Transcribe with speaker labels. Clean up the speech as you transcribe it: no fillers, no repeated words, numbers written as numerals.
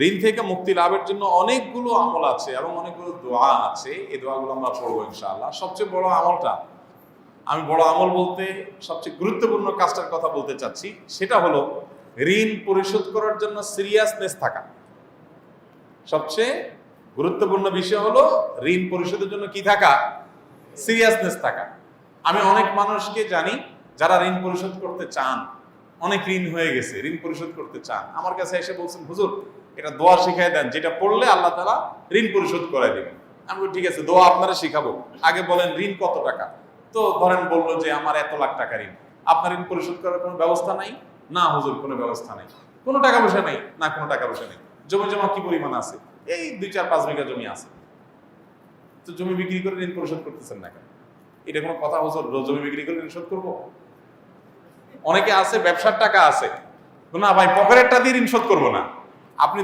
Speaker 1: ঋণ থেকে মুক্তি লাভের জন্য অনেকগুলো আমল আছে এবং অনেকগুলো দোয়া আছে। এই দোয়াগুলো আমরা পড়বো ইনশাআল্লাহ। সবচেয়ে বড় আমলটা, আমি বড় আমল বলতে সবচেয়ে গুরুত্বপূর্ণ কাজটার কথা বলতে চাচ্ছি, সেটা হলো ঋণ পরিশোধ করার জন্য সিরিয়াসনেস থাকা। সবচেয়ে গুরুত্বপূর্ণ বিষয় হলো ঋণ পরিশোধের জন্য কি থাকা? সিরিয়াসনেস থাকা। আমি অনেক মানুষকে জানি যারা ঋণ পরিশোধ করতে চান, অনেক ঋণ হয়ে গেছে, ঋণ পরিশোধ করতে চান, আমার কাছে এসে বলছেন, হুজুর এটা দোয়া শিখাই দেন, যেটা পড়লে আল্লাহ তাআলা ঋণ পরিশোধ করে দিবেন। আমি বলি ঠিক আছে, দোয়া আপনারা শিখাবো, আগে বলেন ঋণ কত টাকা। তো ধরেন বললো যে আমার এত লাখ টাকা ঋণ, আপনার ঋণ পরিশোধ করার কোনো ব্যবস্থা নাই? না হুজুর, কোনো ব্যবস্থা নেই। কোনো টাকা পয়সা নেই? না, কোনো টাকা পয়সা নেই। জমি জমা কি পরিমাণ আছে? এই 2-4-5 বিঘা জমি আছে। তো জমি বিক্রি করে ঋণ পরিশোধ করতেছেন না কেন? এটা কোনো কথা হুজুর? জমি বিক্রি করে ঋণ শোধ করবো? অনেকে আছে ব্যবসার টাকা আছে, না ভাই পকেটের টা দিয়ে ঋণ শোধ করবো না। আপনি